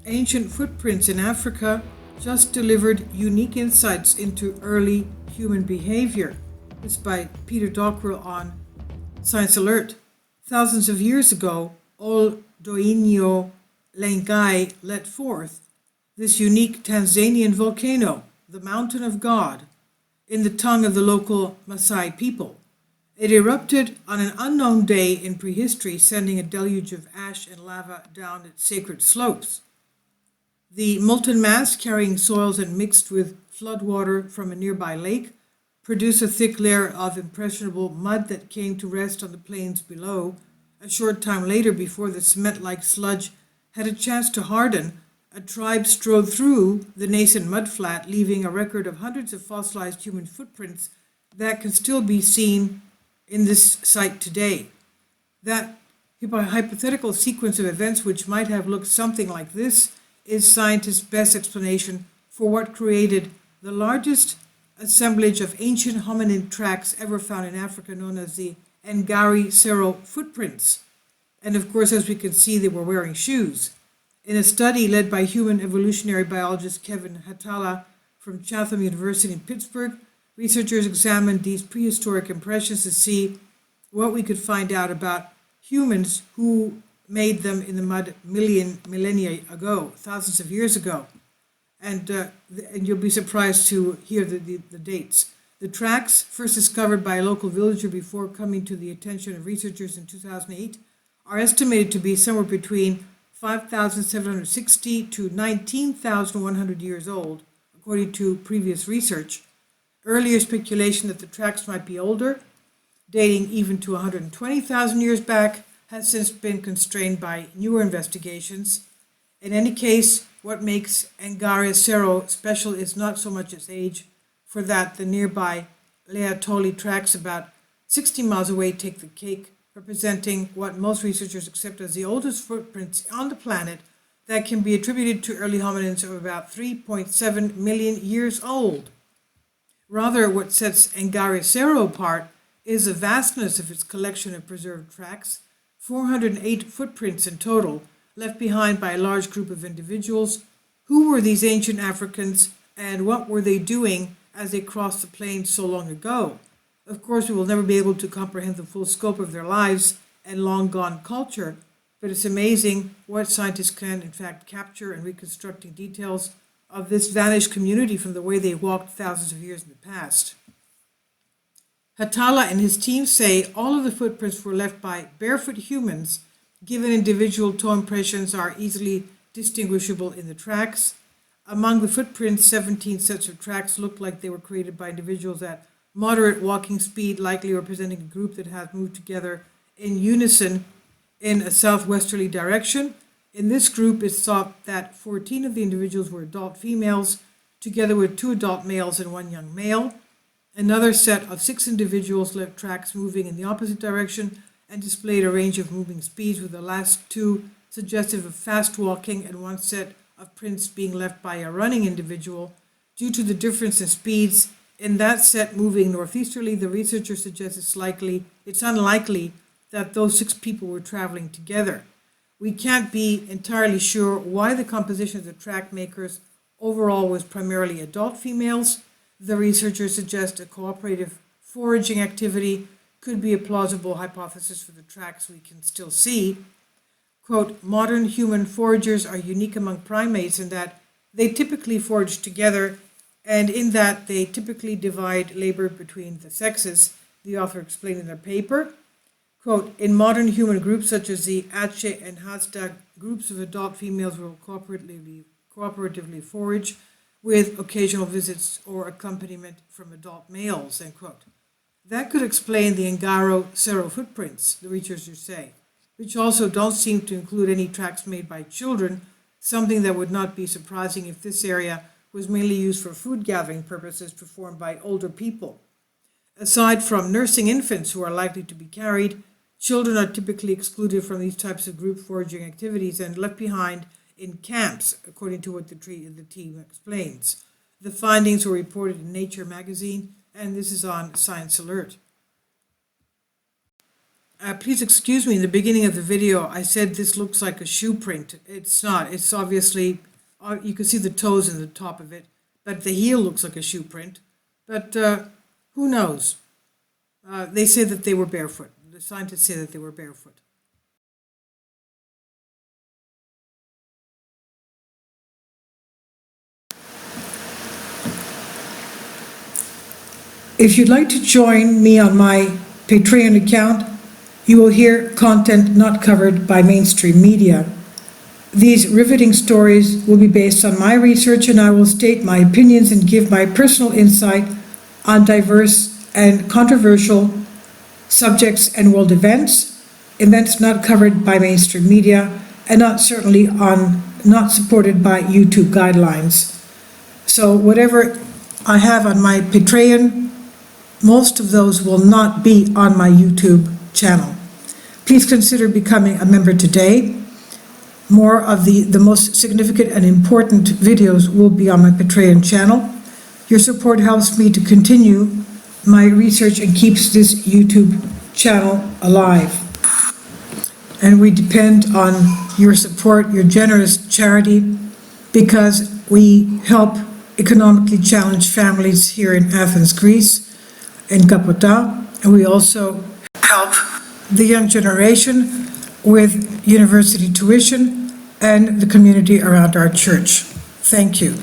Ancient Footprints in Africa just delivered unique insights into early human behavior. This is by Peter Dockrell on Science Alert. Thousands of years ago, Oldoinyo Lengai let forth this unique Tanzanian volcano, the Mountain of God, in the tongue of the local Maasai people. It erupted on an unknown day in prehistory, sending a deluge of ash and lava down its sacred slopes. The molten mass, carrying soils and mixed with floodwater from a nearby lake, produced a thick layer of impressionable mud that came to rest on the plains below. A short time later, before the cement-like sludge had a chance to harden, a tribe strode through the nascent mudflat, leaving a record of hundreds of fossilized human footprints that can still be seen in this site today. That hypothetical sequence of events, which might have looked something like this, is scientists' best explanation for what created the largest assemblage of ancient hominid tracks ever found in Africa, known as the Ngari Sero footprints. And of course, as we can see, they were wearing shoes. In a study led by human evolutionary biologist Kevin Hatala from Chatham University in Pittsburgh, researchers examined these prehistoric impressions to see what we could find out about humans who made them in the mud millennia ago, thousands of years ago. And you'll be surprised to hear the dates. The tracks, first discovered by a local villager before coming to the attention of researchers in 2008, are estimated to be somewhere between 5,760 to 19,100 years old, according to previous research. Earlier speculation that the tracks might be older, dating even to 120,000 years back, has since been constrained by newer investigations. In any case, what makes Ngari Sero special is not so much its age. For that, the nearby Leatoli tracks about 60 miles away take the cake, representing what most researchers accept as the oldest footprints on the planet that can be attributed to early hominins of about 3.7 million years old. Rather, what sets Ngari Sero apart is the vastness of its collection of preserved tracks, 408 footprints in total, left behind by a large group of individuals. Who were these ancient Africans, and what were they doing as they crossed the plains so long ago? Of course, we will never be able to comprehend the full scope of their lives and long-gone culture, but it's amazing what scientists can, in fact, capture and reconstructing details of this vanished community from the way they walked thousands of years in the past. Hatala and his team say all of the footprints were left by barefoot humans, given individual toe impressions are easily distinguishable in the tracks. Among the footprints, 17 sets of tracks look like they were created by individuals at moderate walking speed, likely representing a group that has moved together in unison in a southwesterly direction. In this group, it's thought that 14 of the individuals were adult females, together with 2 adult males and 1 young male. Another set of 6 individuals left tracks moving in the opposite direction and displayed a range of moving speeds, with the last 2 suggestive of fast walking and 1 set of prints being left by a running individual. Due to the difference in speeds in that set moving northeasterly, the researcher suggests it's unlikely that those 6 people were traveling together. We can't be entirely sure why the composition of the track makers overall was primarily adult females. The researchers suggest a cooperative foraging activity could be a plausible hypothesis for the tracks we can still see. Quote, modern human foragers are unique among primates in that they typically forage together, and in that they typically divide labor between the sexes, the author explained in their paper. Quote, in modern human groups such as the Ache and Hadza, groups of adult females will cooperatively forage, with occasional visits or accompaniment from adult males, end quote. That could explain the Ngari Sero footprints, the researchers say, which also don't seem to include any tracks made by children, something that would not be surprising if this area was mainly used for food gathering purposes performed by older people. Aside from nursing infants who are likely to be carried, children are typically excluded from these types of group foraging activities and left behind in camps, according to what the team explains. The findings were reported in Nature magazine, and this is on Science Alert. Please excuse me, in the beginning of the video, I said this looks like a shoe print. It's not. It's obviously, you can see the toes in the top of it, but the heel looks like a shoe print. But who knows? They say that they were barefoot. The scientists say that they were barefoot. If you'd like to join me on my Patreon account, you will hear content not covered by mainstream media. These riveting stories will be based on my research, and I will state my opinions and give my personal insight on diverse and controversial subjects and world events not covered by mainstream media, and not supported by YouTube guidelines. So whatever I have on my Patreon, most of those will not be on my YouTube channel. Please consider becoming a member today. More of the most significant and important videos will be on my Patreon channel. Your support helps me to continue my research and keeps this YouTube channel alive. And we depend on your support, your generous charity, because we help economically challenged families here in Athens, Greece, in Kapota, and we also help the young generation with university tuition and the community around our church. Thank you.